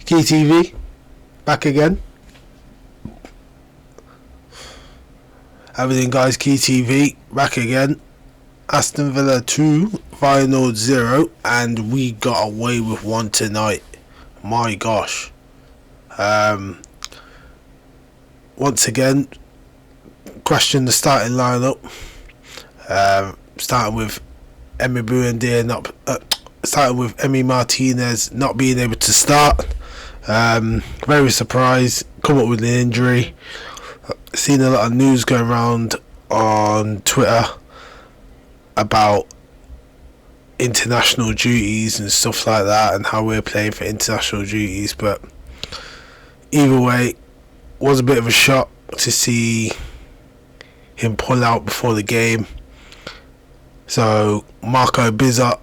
Key TV, back again. Everything, guys. Key TV, back again. Aston Villa 2, Feyenoord 0, and we got away with one tonight. My gosh. Once again, question the starting lineup. Starting with Emi Buendia starting with Emi Martinez not being able to start. Very surprised. Come up with an injury. Seen a lot of news going around on Twitter about international duties and stuff like that, and how we're playing for international duties. But either way, was a bit of a shock to see him pull out before the game. So Marco Bizzot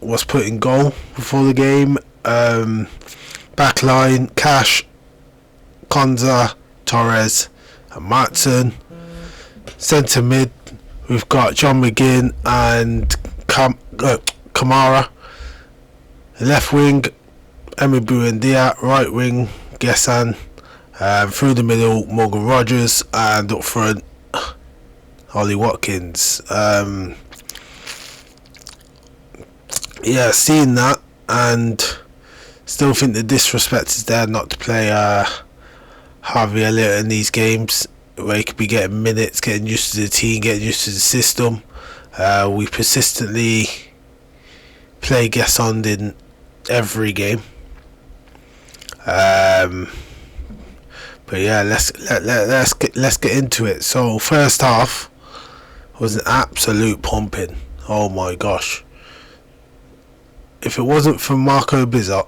was put in goal before the game. Backline: Cash, Konza, Torres and Matson. Centre mid, we've got John McGinn and Kamara. Left wing, Emi Buendia. Right wing, Gessan. Through the middle, Morgan Rogers, and up front, Ollie Watkins. Seeing that, and still think the disrespect is there not to play Harvey Elliott in these games, where he could be getting minutes, getting used to the team, getting used to the system. We persistently play Gesson in every game. But yeah, let's get into it. So first half was an absolute pumping. Oh my gosh! If it wasn't for Marco Bizzot,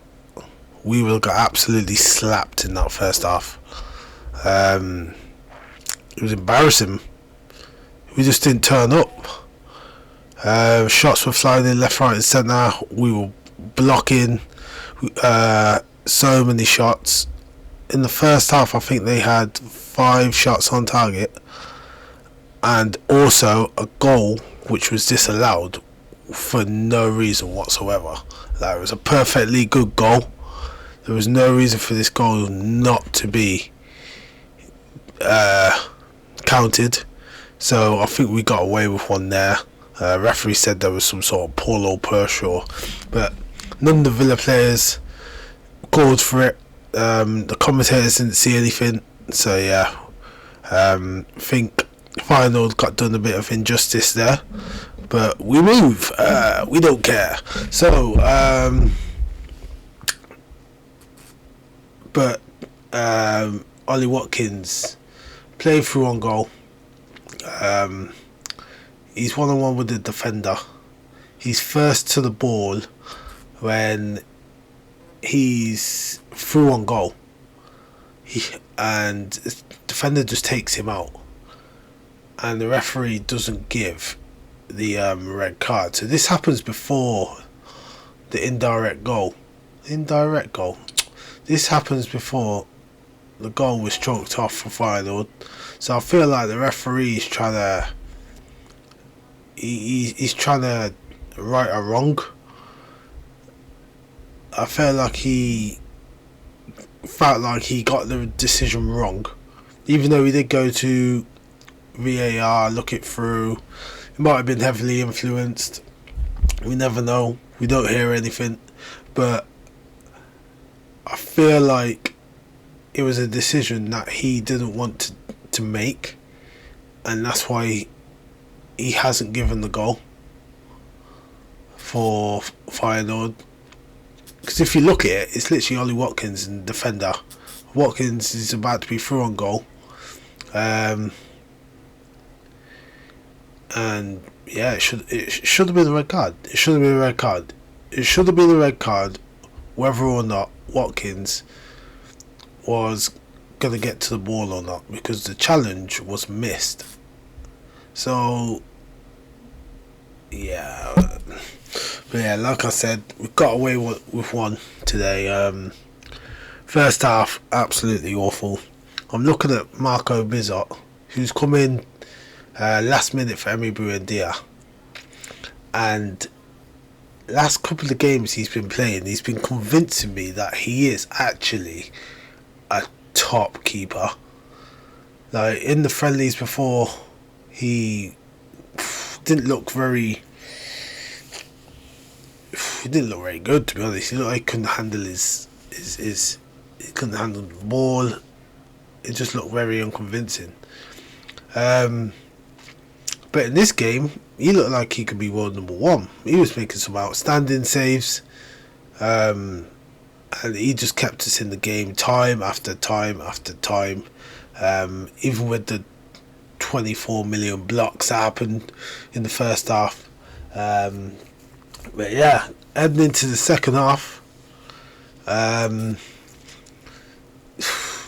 we would have got absolutely slapped in that first half. It was embarrassing. We just didn't turn up. Shots were flying in left, right and centre. We were blocking so many shots. In the first half, I think they had 5 shots on target, and also a goal which was disallowed for no reason whatsoever. Like, it was a perfectly good goal. There was no reason for this goal not to be counted. So I think we got away with one there. Referee said there was some sort of Paulo Pershaw, but none of the Villa players called for it. The commentators didn't see anything. So yeah, think Feyenoord got done a bit of injustice there. But we move. We don't care. So, Ollie Watkins played through on goal. He's one-on-one with the defender. He's first to the ball when he's through on goal. And the defender just takes him out. And the referee doesn't give the red card. So this happens before the indirect goal. This happens before the goal was chalked off for Feyenoord. So I feel like the referee is trying to he's trying to right a wrong. I feel like he felt like he got the decision wrong, even though he did go to VAR, look it through. It might have been heavily influenced. We never know. We don't hear anything. But I feel like it was a decision that he didn't want to make. And that's why he hasn't given the goal for Feyenoord. Because if you look at it, it's literally Ollie Watkins and defender. Watkins is about to be through on goal. And yeah, it should have been a red card. It should have been a red card. It should have been a red card, whether or not Watkins was gonna get to the ball or not, because the challenge was missed. So yeah, but yeah, like I said, we got away with one today. First half, absolutely awful. I'm looking at Marco Bizzot, who's come in last minute for Emi Buendia, and last couple of games he's been playing, he's been convincing me that he is actually a top keeper. Like in the friendlies before, he didn't look very. He didn't look very good, to be honest. He looked like he couldn't handle he couldn't handle the ball. It just looked very unconvincing. But in this game, he looked like he could be world number one. He was making some outstanding saves, and he just kept us in the game time after time after time. Even with the 24 million blocks that happened in the first half. But yeah, heading into the second half,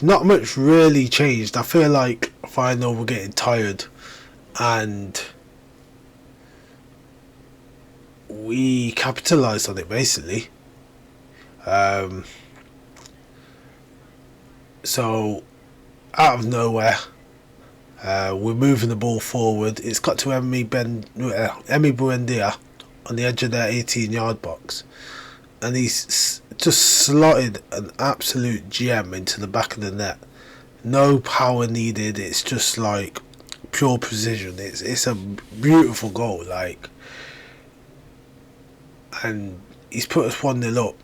not much really changed. I feel like Feyenoord were getting tired, and we capitalised on it basically. So out of nowhere, we're moving the ball forward. It's got to Emi Buendia on the edge of their 18-yard box, and he's just slotted an absolute gem into the back of the net. No power needed. It's just like pure precision. It's a beautiful goal, like, and he's put us 1-0 up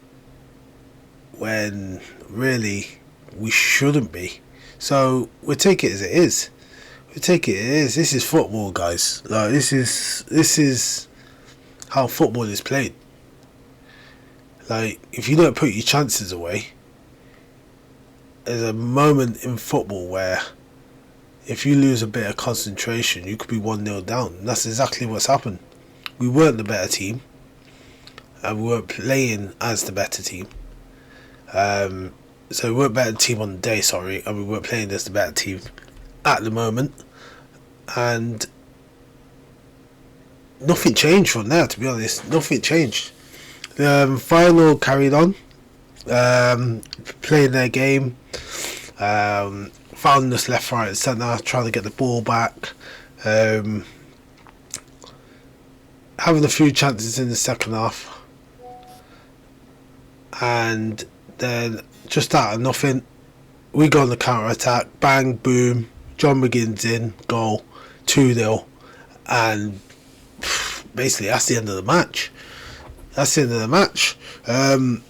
when really we shouldn't be. So we'll take it as it is. This is football, guys. Like, this is how football is played. Like, if you don't put your chances away, there's a moment in football where if you lose a bit of concentration, you could be 1-0 down. And that's exactly what's happened. We weren't the better team, and we weren't playing as the better team. So we weren't better team on the day, and we weren't playing as the better team at the moment. And nothing changed from there, to be honest. Nothing changed. Feyenoord carried on, playing their game, found us left, right and centre, trying to get the ball back, having a few chances in the second half, and then just out of nothing, we go on the counter attack, bang, boom, John McGinn's in, goal, 2-0, and basically that's the end of the match.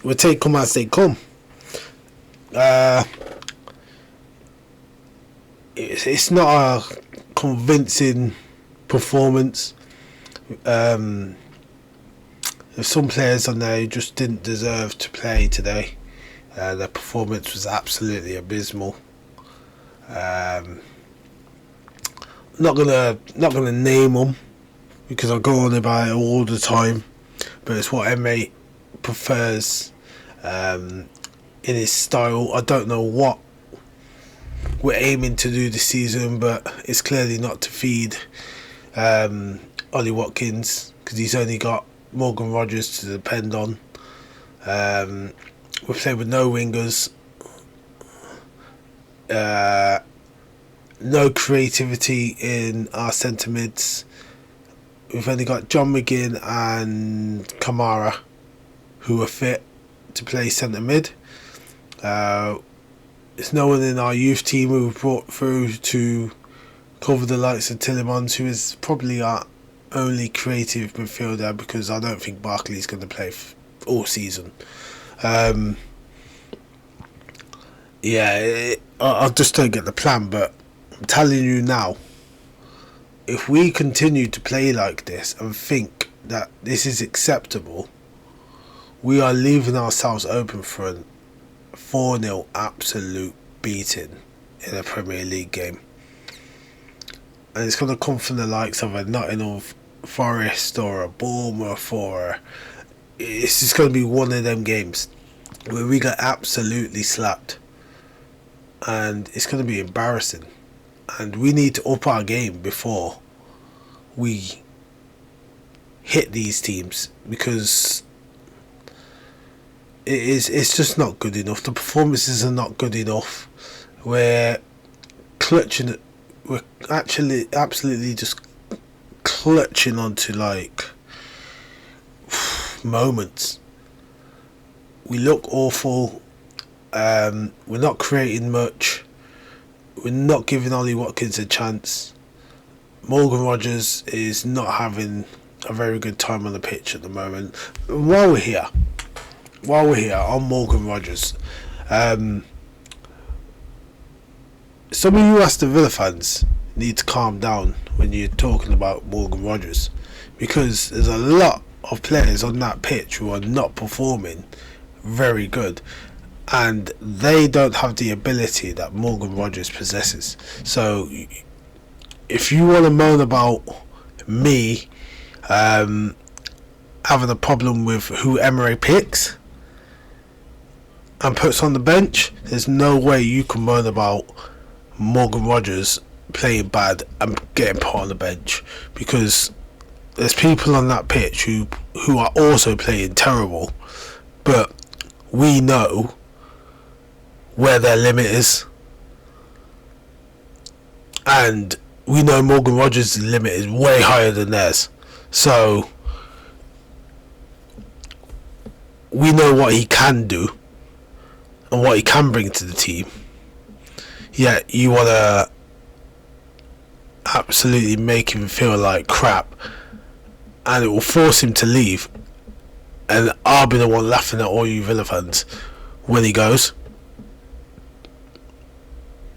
We'll take them as they come. It's not a convincing performance. There's some players on there who just didn't deserve to play today. Their performance was absolutely abysmal. Not gonna name them because I go on about it all the time. But it's what Emme prefers in his style. I don't know what we're aiming to do this season, but it's clearly not to feed Ollie Watkins, because he's only got Morgan Rogers to depend on. We're playing with no wingers, no creativity in our centre mids. We've only got John McGinn and Kamara who are fit to play centre mid. There's no one in our youth team who we've brought through to cover the likes of Tillemans, who is probably our only creative midfielder, because I don't think Barkley's going to play all season. I just don't get the plan, but I'm telling you now, if we continue to play like this and think that this is acceptable, we are leaving ourselves open for a 4-0 absolute beating in a Premier League game. And it's going to come from the likes of a Nottingham Forest or a Bournemouth, or it's just going to be one of them games where we get absolutely slapped, and it's going to be embarrassing. And we need to up our game before we hit these teams, because it's just not good enough. The performances are not good enough. We're clutching, we're actually absolutely just clutching onto like moments. We look awful. We're not creating much. We're not giving Ollie Watkins a chance. Morgan Rogers is not having a very good time on the pitch at the moment. While we're here on Morgan Rogers, some of you Aston Villa fans need to calm down when you're talking about Morgan Rogers, because there's a lot of players on that pitch who are not performing very good, and they don't have the ability that Morgan Rogers possesses. So if you want to moan about me having a problem with who Emery picks and puts on the bench, there's no way you can moan about Morgan Rogers playing bad and getting put on the bench, because there's people on that pitch who are also playing terrible, but we know where their limit is, and we know Morgan Rogers' limit is way higher than theirs. So we know what he can do and what he can bring to the team. Yet you want to absolutely make him feel like crap, and it will force him to leave, and I'll be the one laughing at all you Villa fans when he goes,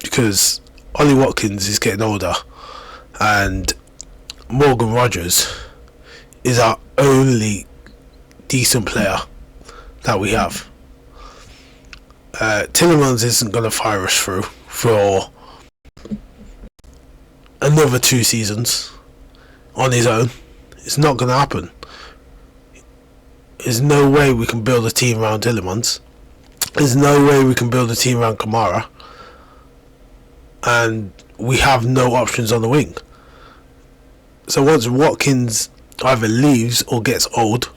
because Ollie Watkins is getting older and Morgan Rogers is our only decent player that we have. Tielemans isn't going to fire us through for another 2 seasons on his own. It's not going to happen. There's no way we can build a team around Tielemans. There's no way we can build a team around Kamara, and we have no options on the wing. So once Watkins either leaves or gets old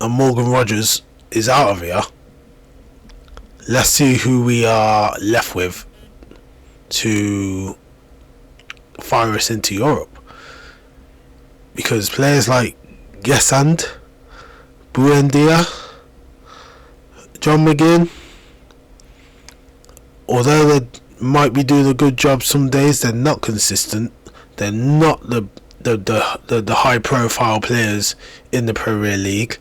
and Morgan Rogers is out of here, let's see who we are left with to fire us into Europe. Because players like Gesand, Buendia, John McGinn, although they might be doing a good job some days, they're not consistent. They're not the high profile players in the Premier League,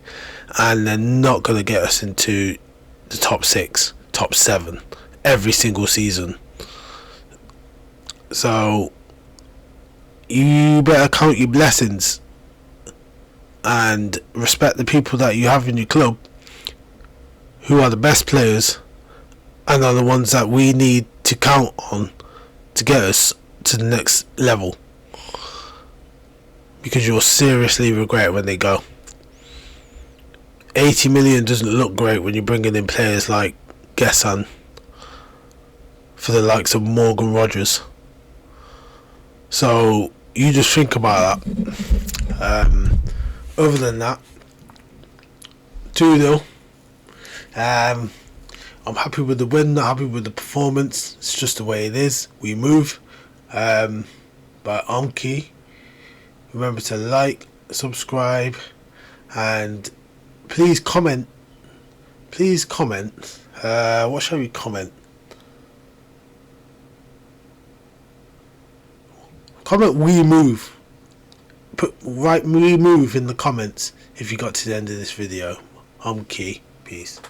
and they're not going to get us into the top 6, top 7 every single season. So you better count your blessings and respect the people that you have in your club, who are the best players and are the ones that we need to count on to get us to the next level, because you'll seriously regret it when they go. 80 million doesn't look great when you're bringing in players like Gessan for the likes of Morgan Rogers. So you just think about that. Other than that, 2-0. I'm happy with the win, not happy with the performance. It's just the way it is. We move. But I'm Key. Remember to like, subscribe, and please comment. What shall we comment? Comment "we move." Write "we move" in the comments if you got to the end of this video. I'm Key. Peace.